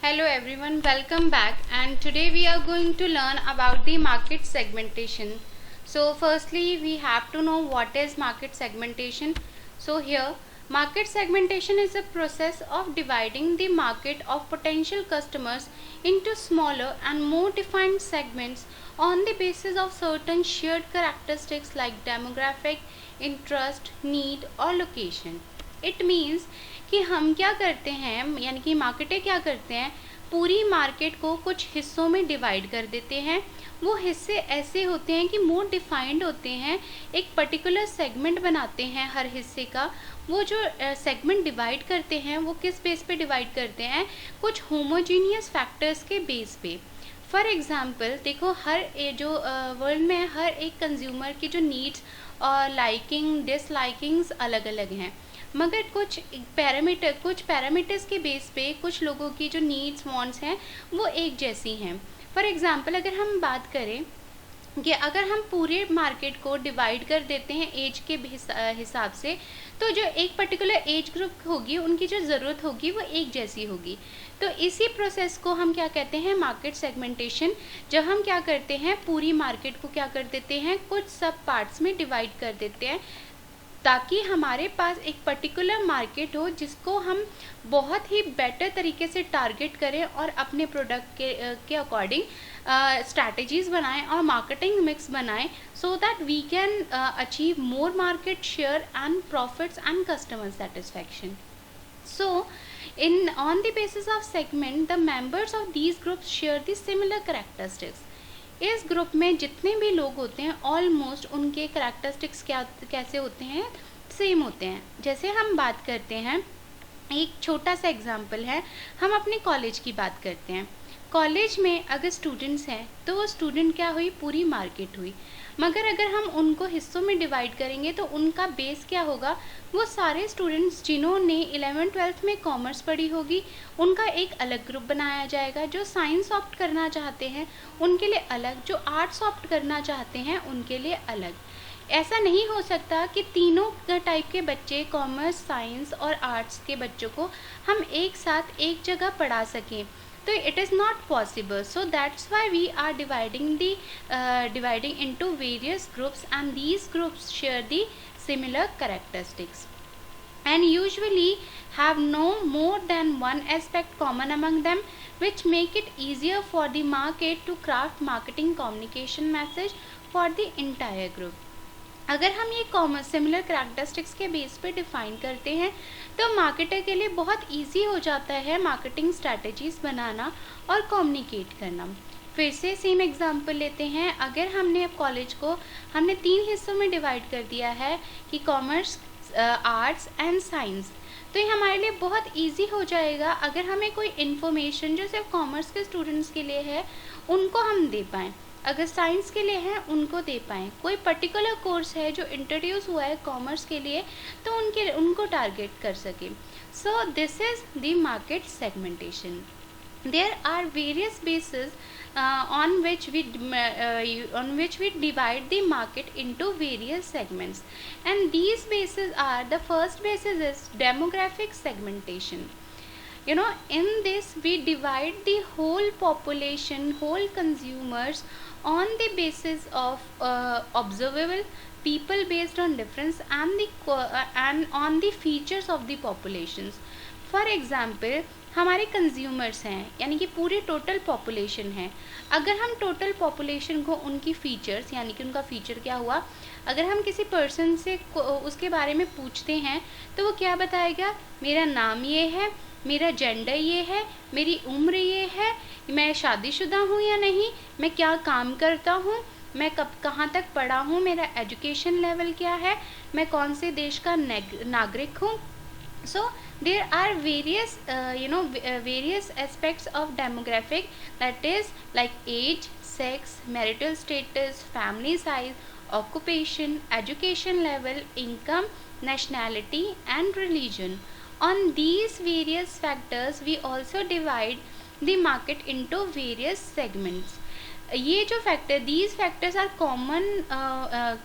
Hello everyone, welcome back, and today we are going to learn about the market segmentation. So firstly we have to know what is market segmentation. So here market segmentation is a process of dividing the market of potential customers into smaller and more defined segments on the basis of certain shared characteristics like demographic, interest, need or location. It means कि हम क्या करते हैं, यानी कि मार्केटें क्या करते हैं, पूरी मार्केट को कुछ हिस्सों में डिवाइड कर देते हैं. वो हिस्से ऐसे होते हैं कि मोर डिफाइंड होते हैं, एक पर्टिकुलर सेगमेंट बनाते हैं हर हिस्से का. वो जो सेगमेंट डिवाइड करते हैं वो किस बेस पे डिवाइड करते हैं, कुछ होमोजीनियस फैक्टर्स के बेस पे. फॉर एग्ज़ाम्पल देखो, हर जो वर्ल्ड में हर एक कंज्यूमर की जो नीड्स और लाइकिंग डिसलाइकिंग्स अलग अलग हैं, मगर कुछ पैरामीटर्स के बेस पे कुछ लोगों की जो नीड्स वांट्स हैं वो एक जैसी हैं. फॉर एग्ज़ाम्पल अगर हम बात करें कि अगर हम पूरे मार्केट को डिवाइड कर देते हैं एज के हिसाब से, तो जो एक पर्टिकुलर एज ग्रुप होगी उनकी जो ज़रूरत होगी वो एक जैसी होगी. तो इसी प्रोसेस को हम क्या कहते हैं, मार्केट सेगमेंटेशन. जब हम क्या करते हैं, पूरी मार्केट को क्या कर देते हैं, कुछ सब पार्ट्स में डिवाइड कर देते हैं, ताकि हमारे पास एक पर्टिकुलर मार्केट हो जिसको हम बहुत ही बेटर तरीके से टारगेट करें और अपने प्रोडक्ट के अकॉर्डिंग स्ट्रैटेजीज़ बनाएं और मार्केटिंग मिक्स बनाएं, so that we can achieve more market share and profits and customer satisfaction. So, on the basis of segment, the members of these groups share the similar characteristics. इस group में जितने भी लोग होते हैं almost उनके characteristics कैसे होते हैं, सेम होते हैं. जैसे हम बात करते हैं, एक छोटा सा एग्जांपल है, हम अपने कॉलेज की बात करते हैं. कॉलेज में अगर स्टूडेंट्स हैं तो वो स्टूडेंट क्या हुई, पूरी मार्केट हुई. मगर अगर हम उनको हिस्सों में डिवाइड करेंगे तो उनका बेस क्या होगा, वो सारे स्टूडेंट्स जिन्होंने 11th-12th में कॉमर्स पढ़ी होगी उनका एक अलग ग्रुप बनाया जाएगा. जो साइंस ऑप्ट करना चाहते हैं उनके लिए अलग, जो आर्ट्स ऑप्ट करना चाहते हैं उनके लिए अलग. ऐसा नहीं हो सकता कि तीनों टाइप के बच्चे, कॉमर्स, साइंस और आर्ट्स के बच्चों को हम एक साथ एक जगह पढ़ा सकें. तो it is not possible. So that's why we are dividing into various groups, and these groups share the similar characteristics and usually have no more than one aspect common among them, which make it easier for the market to craft marketing communication message for the entire group. अगर हम ये similar characteristics के base पे define करते हैं तो marketer के लिए बहुत इजी हो जाता है मार्केटिंग स्ट्रैटेजीज़ बनाना और कम्युनिकेट करना. फिर से सेम एग्जांपल लेते हैं. अगर हमने अब कॉलेज को हमने 3 हिस्सों में डिवाइड कर दिया है कि कॉमर्स, आर्ट्स एंड साइंस, तो ये हमारे लिए बहुत इजी हो जाएगा अगर हमें कोई इन्फॉर्मेशन जो सिर्फ कॉमर्स के स्टूडेंट्स के लिए है उनको हम दे पाएँ, अगर साइंस के लिए हैं उनको दे पाएँ. कोई पर्टिकुलर कोर्स है जो इंट्रोड्यूस हुआ है कॉमर्स के लिए तो उनको टारगेट कर सके. So this is the market segmentation. There are various bases on which we divide the market into various segments, and these bases are, the first basis is demographic segmentation. In this we divide the whole population, whole consumers on the basis of observable people based on difference and on the features of the populations. For example हमारे consumers हैं, यानी कि पूरी total population है. अगर हम total population को उनकी फ़ीचर्स, यानी कि उनका फ़ीचर क्या हुआ, अगर हम किसी पर्सन से उसके बारे में पूछते हैं तो वो क्या बताएगा, मेरा नाम ये है, मेरा जेंडर ये है, मेरी उम्र ये है, मैं शादीशुदा हूँ या नहीं, मैं क्या काम करता हूँ, मैं कहाँ तक पढ़ा हूँ, मेरा एजुकेशन लेवल क्या है, मैं कौन से देश का नागरिक हूँ. So there are various aspects of demographic, that is like age, sex, marital status, family size, occupation, education level, income, nationality and religion. On these various factors we also divide the market into various segments. ये जो factor, these factors are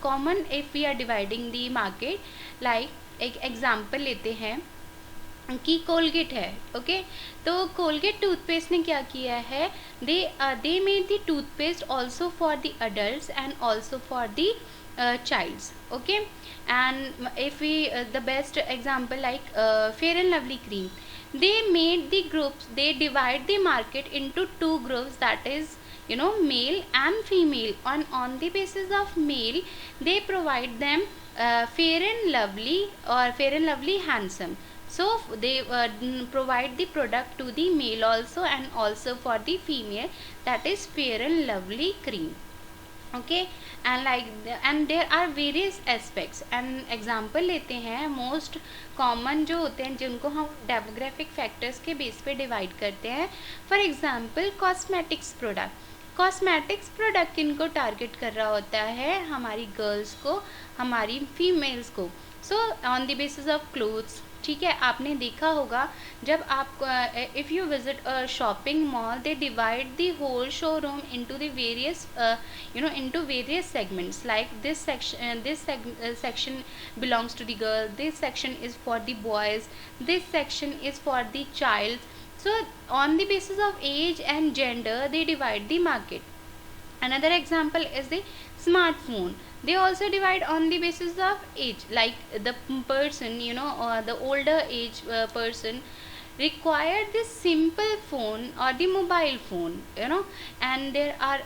common if we are dividing the market. Like एक example लेते हैं, की Colgate है। Okay, तो Colgate toothpaste ने क्या किया है, they made the toothpaste also for the adult and also for the childs. Okay, and if we the best example like Fair and Lovely cream, they made the groups, they divide the market into two groups, that is, you know, male and female. On the basis of male, they provide them Fair and Lovely or Fair and Lovely Handsome. So they provide the product to the male also and also for the female, that is Fair and Lovely cream. Okay, and there are various aspects and example लेते हैं। Most common जो होते हैं जिनको हम demographic factors के base पे divide करते हैं, for example cosmetics product. Cosmetics product किनको टारगेट कर रहा होता है, हमारी गर्ल्स को, हमारी फीमेल्स को। So on the basis of clothes, ठीक है, आपने देखा होगा जब आप if you visit a shopping mall, they divide the whole showroom into the various into various segments, like this section belongs to the girl, this section is for the boys, this section is for the child. So on the basis of age and gender, they divide the market. Another example is the smartphone. They also divide on the basis of age, like the person, you know, or the older age person require this simple phone or the mobile phone, you know. And there are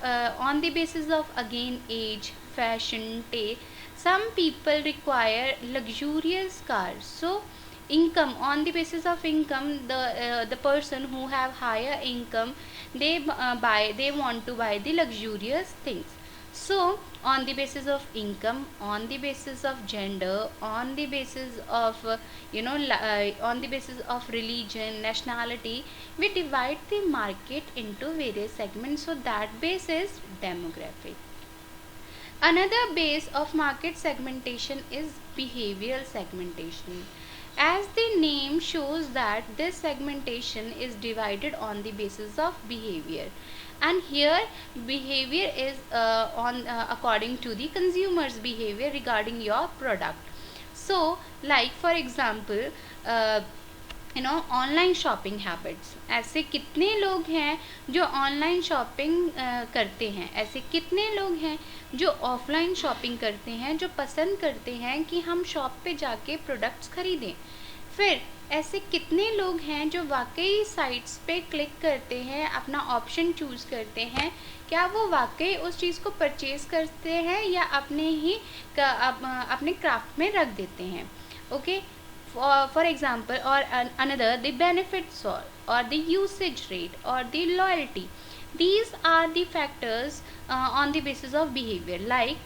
on the basis of again age, fashion, taste, some people require luxurious cars. So income, on the basis of income, the person who have higher income, they want to buy the luxurious things. So on the basis of income, on the basis of gender, on the basis of on the basis of religion, nationality, we divide the market into various segments. So that base is demographic. Another base of market segmentation is behavioral segmentation. As the name shows that this segmentation is divided on the basis of behavior, and here behavior is according to the consumer's behavior regarding your product. So like for example, online shopping habits, ऐसे कितने लोग हैं जो online shopping करते हैं, ऐसे कितने लोग हैं जो ऑफलाइन शॉपिंग करते हैं, जो पसंद करते हैं कि हम शॉप पे जाके प्रोडक्ट्स खरीदें। फिर ऐसे कितने लोग हैं जो वाकई साइट्स पे क्लिक करते हैं, अपना ऑप्शन चूज़ करते हैं, क्या वो वाकई उस चीज़ को परचेज़ करते हैं या अपने क्राफ्ट में रख देते हैं। Okay, for example, or another, the benefits or the usage rate or the loyalty. These are the factors on the basis of behavior. Like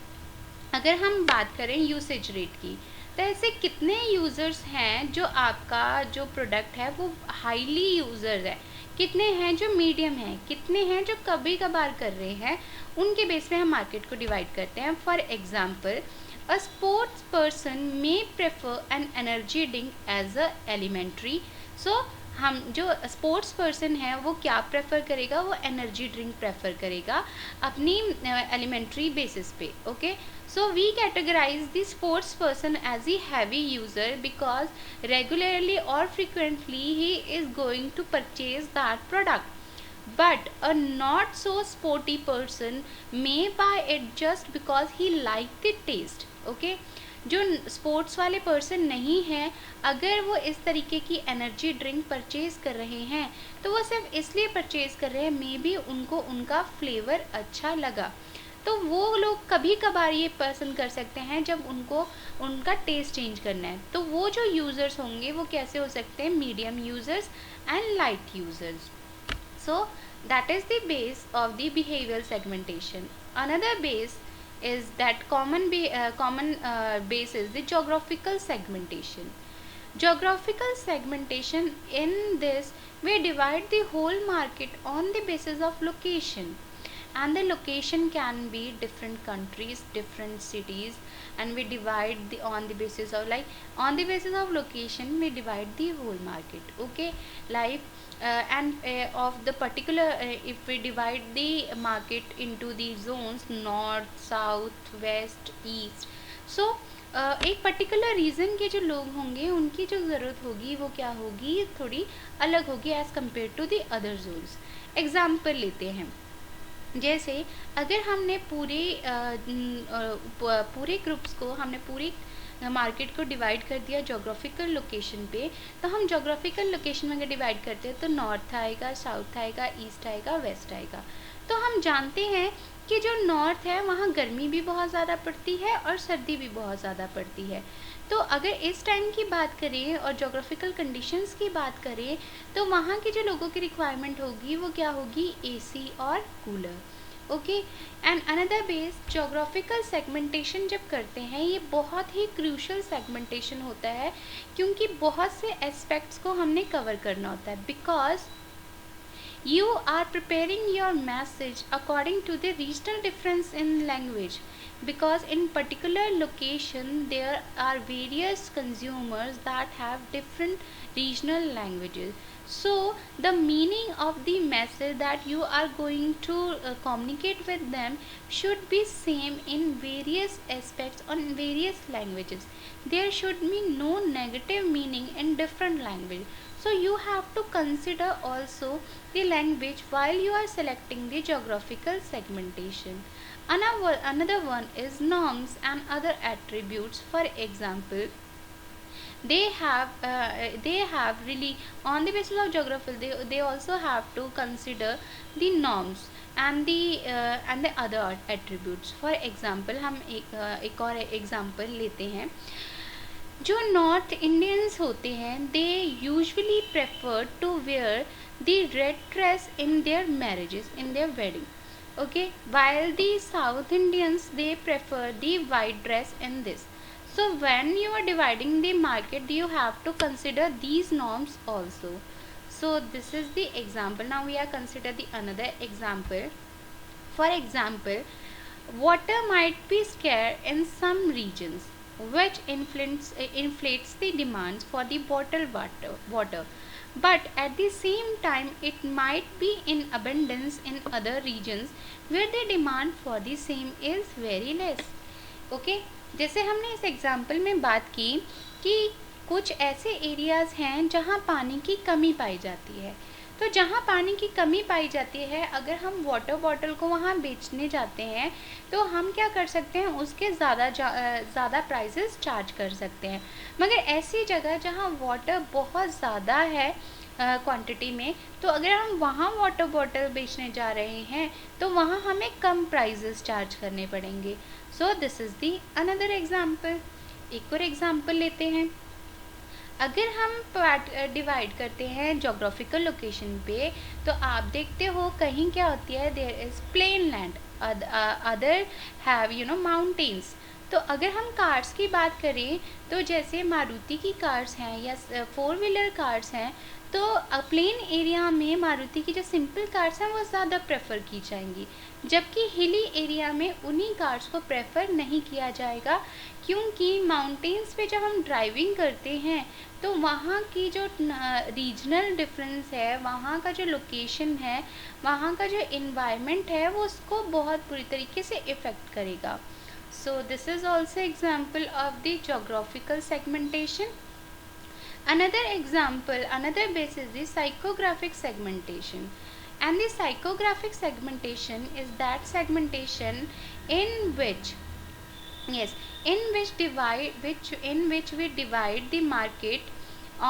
अगर हम बात करें यूसेज रेट की, तो ऐसे कितने यूज़र्स हैं जो आपका जो प्रोडक्ट है वो हाईली यूज़र्स है, कितने हैं जो मीडियम हैं, कितने हैं जो कभी कभार कर रहे हैं, उनके बेस पे हम मार्केट को डिवाइड करते हैं। For example, a sports person may prefer an energy drink as a elementary. So हम जो स्पोर्ट्स पर्सन है वो क्या प्रेफर करेगा, वो एनर्जी ड्रिंक प्रेफर करेगा अपनी एलिमेंट्री बेसिस पे। Okay, so we categorize the sports person as a heavy user because regularly और frequently he is going to purchase that product. But a not so sporty person may buy it just because he like the taste. Okay, जो sports वाले person नहीं हैं, अगर वो इस तरीके की एनर्जी ड्रिंक परचेज़ कर रहे हैं तो वो सिर्फ इसलिए परचेज़ कर रहे हैं, मे बी उनको उनका फ्लेवर अच्छा लगा, तो वो लोग कभी कभार ये पसंद कर सकते हैं जब उनको उनका टेस्ट चेंज करना है। तो वो जो यूज़र्स होंगे वो कैसे हो सकते हैं, medium users and light users. So that is the base of the behavioral segmentation. Another base is that common base is the geographical segmentation. Geographical segmentation, in this we divide the whole market on the basis of location, and the location can be different countries, different cities, and we divide on the basis of on the basis of location we divide the whole market. Okay, like of the particular if we divide the market into the zones north, south, west, east, so एक particular reason के जो लोग होंगे उनकी जो ज़रूरत होगी वो क्या होगी, थोड़ी अलग होगी as compared to the other zones. Example लेते हैं, जैसे अगर हमने पूरे ग्रुप्स को, हमने पूरी मार्केट को डिवाइड कर दिया जोग्राफिकल लोकेशन पे, तो हम जोग्राफिकल लोकेशन में अगर डिवाइड करते हैं तो नॉर्थ आएगा, साउथ आएगा, ईस्ट आएगा, वेस्ट आएगा। तो हम जानते हैं कि जो नॉर्थ है वहाँ गर्मी भी बहुत ज़्यादा पड़ती है और सर्दी भी बहुत ज़्यादा पड़ती है। तो अगर इस टाइम की बात करें और जोग्राफिकल कंडीशंस की बात करें तो वहाँ के जो लोगों की रिक्वायरमेंट होगी वो क्या होगी, एसी और cooler. Okay, and another base geographical segmentation जब करते हैं ये बहुत ही क्रूशल सेगमेंटेशन होता है, क्योंकि बहुत से एस्पेक्ट्स को हमने कवर करना होता है, because you are preparing your message according to the regional difference in language, because in particular location there are various consumers that have different regional languages. So the meaning of the message that you are going to communicate with them should be same in various aspects on various languages. There should be no negative meaning in different language. So you have to consider also the language while you are selecting the geographical segmentation. Another one is norms and other attributes. For example, they have really on the basis of geography they also have to consider the norms and the other attributes. For example, हम एक और example लेते हैं। जो north Indians होते हैं they usually prefer to wear the red dress in their marriages, in their wedding, okay, while the South Indians they prefer the white dress in this. So when you are dividing the market you have to consider these norms also. So this is the example. Now we are consider the another example. For example, water might be scarce in some regions, which inflates the demands for the bottled water, but at the same time it might be in abundance in other regions where the demand for the same is very less. Okay, जैसे हमने इस example में बात की कि कुछ ऐसे areas हैं जहाँ पानी की कमी पाई जाती है, तो जहाँ पानी की कमी पाई जाती है अगर हम वाटर बॉटल को वहाँ बेचने जाते हैं तो हम क्या कर सकते हैं, उसके ज़्यादा प्राइसेस चार्ज कर सकते हैं। मगर ऐसी जगह जहाँ वाटर बहुत ज़्यादा है क्वांटिटी में, तो अगर हम वहाँ वाटर बॉटल बेचने जा रहे हैं तो वहाँ हमें कम प्राइसेस चार्ज करने पड़ेंगे। So this is the another example. एक और एग्जाम्पल लेते हैं। अगर हम डिवाइड करते हैं जोग्राफिकल लोकेशन पे तो आप देखते हो कहीं क्या होती है, there is plain land, other have mountains. तो अगर हम कार्स की बात करें तो जैसे मारुति की कार्स हैं या 4-व्हीलर कार्स हैं, तो प्लेन एरिया में मारुति की जो सिंपल कार्स हैं वो ज़्यादा प्रेफर की जाएंगी, जबकि हिली एरिया में उन्हीं कार्स को प्रेफर नहीं किया जाएगा, क्योंकि माउंटेन्स पे जब हम ड्राइविंग करते हैं तो वहाँ की जो रीजनल डिफरेंस है, वहाँ का जो लोकेशन है, वहाँ का जो इन्वायरमेंट है वो उसको बहुत बुरी तरीके से इफ़ेक्ट करेगा। So this is also example of the geographical segmentation. Another example, another base is the psychographic segmentation. And the psychographic segmentation is that segmentation in which we divide the market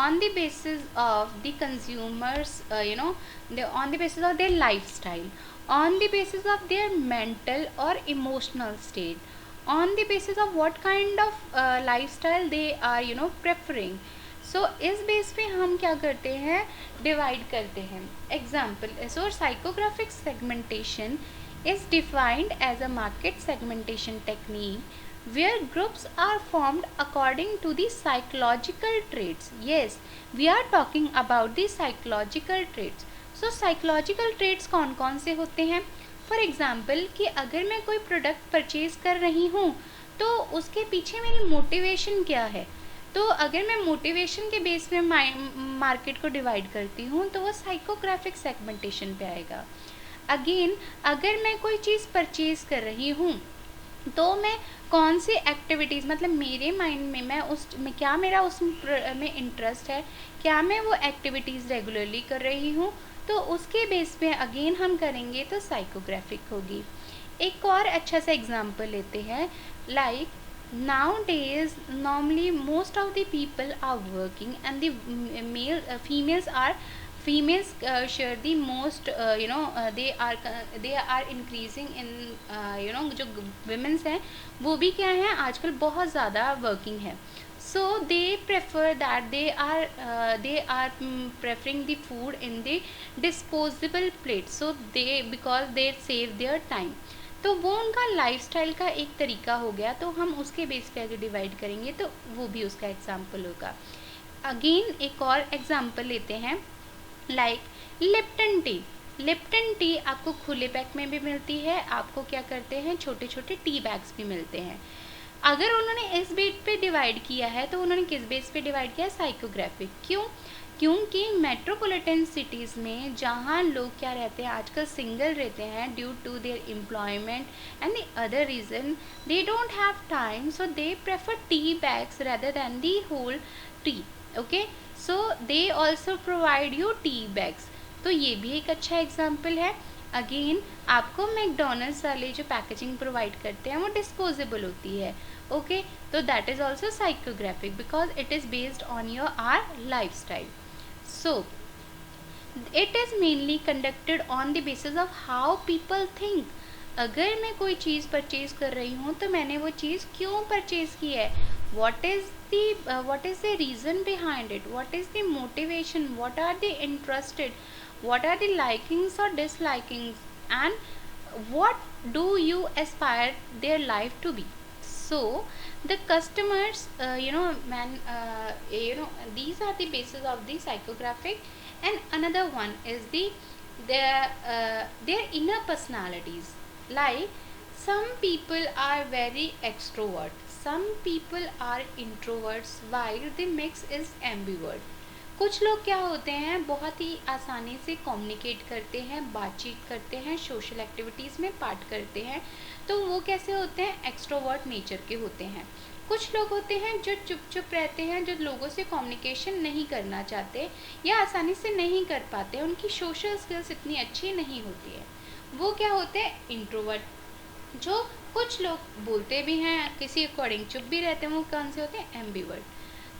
on the basis of the consumers, on the basis of their lifestyle, on the basis of their mental or emotional state, on the basis of what kind of lifestyle they are preferring. सो इस base पे हम क्या करते हैं, divide करते हैं। Example, so psychographic segmentation is defined as a market segmentation technique where groups are formed according to the psychological traits. Yes, we are talking about the psychological traits. So psychological traits कौन कौन से होते हैं? For example कि अगर मैं कोई product purchase कर रही हूँ तो उसके पीछे मेरी मोटिवेशन क्या है, तो अगर मैं मोटिवेशन के बेस में मार्केट को डिवाइड करती हूँ तो वो साइकोग्राफिक सेगमेंटेशन पे आएगा. अगेन, अगर मैं कोई चीज़ परचेज कर रही हूँ तो मैं कौन सी एक्टिविटीज़, मतलब मेरे माइंड में मैं उस में क्या मेरा उस में इंटरेस्ट है, क्या मैं वो एक्टिविटीज़ रेगुलरली कर रही हूँ, तो उसके बेस पे अगेन हम करेंगे तो साइकोग्राफिक होगी। एक और अच्छा सा एग्जांपल लेते हैं, like nowadays normally most of the people are working and the females share the most they are increasing in जो women's हैं वो भी क्या है आजकल बहुत ज़्यादा working है, so they prefer that they are preferring the food in the disposable plate, so they because they save their time, तो वो उनका लाइफस्टाइल का एक तरीका हो गया, तो हम उसके बेस पे अगर डिवाइड करेंगे तो वो भी उसका एग्जाम्पल होगा। अगेन एक और एग्जाम्पल लेते हैं, like Lipton T. Lipton T आपको खुले पैक में भी मिलती है, आपको क्या करते हैं छोटे छोटे टी बैग्स भी मिलते हैं। अगर उन्होंने इस बेस पे डिवाइड किया है तो उन्होंने किस बेस पे डिवाइड किया है, साइकोग्राफिक। क्यों? क्योंकि मेट्रोपॉलिटन सिटीज़ में जहाँ लोग क्या रहते हैं आजकल सिंगल रहते हैं due to their employment and the other reason they don't have time, so they prefer tea bags rather than the whole tea. Okay, so they also provide you tea bags, तो ये भी एक अच्छा example है। Again आपको McDonald's वाले जो packaging provide करते हैं वो डिस्पोजेबल होती है। ओके, तो that is also psychographic because it is based on your our life style. So, it is mainly conducted on the basis of how people think. अगर मैं कोई चीज़ परचेज कर रही हूँ तो मैंने वो चीज़ क्यों परचेज की है, what is the reason behind it, what is the motivation, what are the interested, what are the likings or dislikings, and what do you aspire their life to be. So the customers these are the basis of the psychographic, and another one is their inner personalities. Like some people are very extrovert, some people are introverts, while the mix is ambivert. कुछ लोग क्या होते हैं बहुत ही आसानी से communicate करते हैं, बातचीत करते हैं, सोशल एक्टिविटीज़ में पार्ट करते हैं, तो वो कैसे होते हैं, एक्सट्रोवर्ट नेचर के होते हैं। कुछ लोग होते हैं जो चुप चुप रहते हैं, जो लोगों से कम्युनिकेशन नहीं करना चाहते या आसानी से नहीं कर पाते, उनकी सोशल स्किल्स इतनी अच्छी नहीं होती है, वो क्या होते हैं, इंट्रोवर्ट। जो कुछ लोग बोलते भी हैं किसी अकॉर्डिंग चुप भी रहते हैं, वो कौन से होते हैं, एम्बिवर्ट।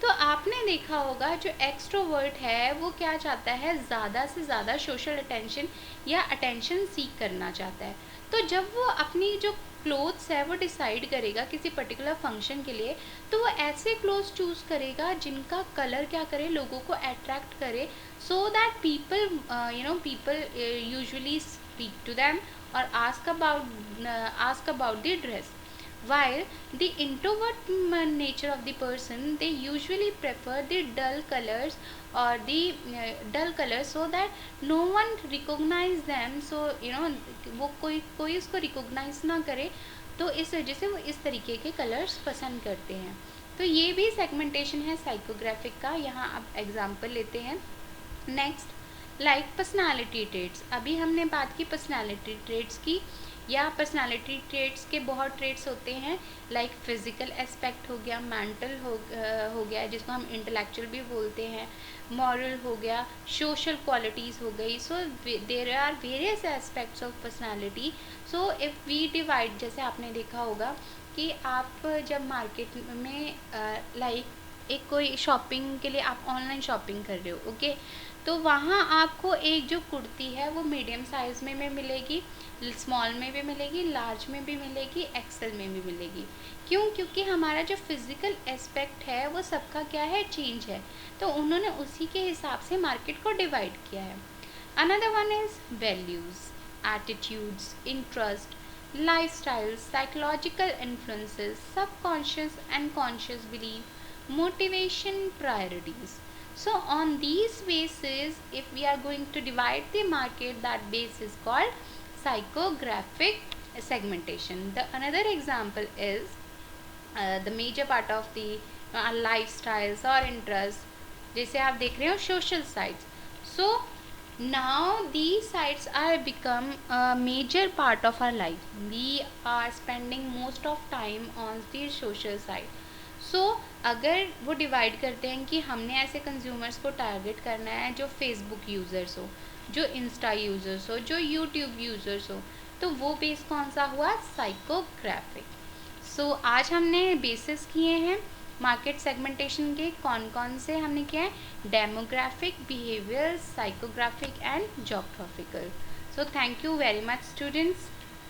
तो आपने देखा होगा जो एक्सट्रोवर्ट है वो क्या चाहता है, ज़्यादा से ज़्यादा सोशल अटेंशन या अटेंशन सीक करना चाहता है, तो जब वो अपनी जो क्लोथ्स है वो डिसाइड करेगा किसी पर्टिकुलर फंक्शन के लिए, तो वो ऐसे क्लोथ्स चूज़ करेगा जिनका कलर क्या करे, लोगों को अट्रैक्ट करे, so that people usually speak to them और ask about the dress. While the introvert nature of the person, they usually prefer the dull colors or the dull colors so that no one recognize them, so वो कोई उसको recognize ना करे, तो इस वजह से वो इस तरीके के कलर्स पसंद करते हैं। तो ये भी सेगमेंटेशन है साइकोग्राफिक का। यहाँ आप एग्जांपल लेते हैं। Next, like personality traits. अभी हमने बात की पर्सनालिटी ट्रेट्स की, या पर्सनालिटी ट्रेट्स के बहुत ट्रेट्स होते हैं, लाइक फिजिकल एस्पेक्ट हो गया, मेंटल हो गया जिसको हम इंटेलेक्चुअल भी बोलते हैं, मॉरल हो गया, सोशल क्वालिटीज़ हो गई। So there are various aspects of personality. So if we divide, जैसे आपने देखा होगा कि आप जब मार्केट में लाइक एक कोई शॉपिंग के लिए आप ऑनलाइन शॉपिंग कर रहे हो, ओके, तो वहाँ आपको एक जो कुर्ती है वो मीडियम साइज़ में मिलेगी, स्मॉल में भी मिलेगी, लार्ज में भी मिलेगी, एक्सेल में भी मिलेगी। क्यों? क्योंकि हमारा जो फिज़िकल एस्पेक्ट है वो सबका क्या है, चेंज है, तो उन्होंने उसी के हिसाब से मार्केट को डिवाइड किया है। Another one is values, attitudes, interest, lifestyle, psychological influences, subconscious and conscious belief, motivation, priorities. So on these bases, if we are going to divide the market, that base is called psychographic segmentation. The another example is the major part of the lifestyles or interests, जैसे आप देख रहे हो social sites. So Now these sites are become a major part of our life. We are spending most of time on the social side. So अगर वो divide करते हैं कि हमने ऐसे कंज्यूमर्स को टारगेट करना है जो फेसबुक यूज़र्स हो, जो इंस्टा यूज़र्स हो, जो यूट्यूब यूज़र्स हो, तो वो बेस कौन सा हुआ, साइकोग्राफिक. सो आज हमने बेसिस किए हैं मार्केट सेगमेंटेशन के. कौन कौन से हमने किया है, demographic, behaviour, psychographic and geographical. So thank you very much students.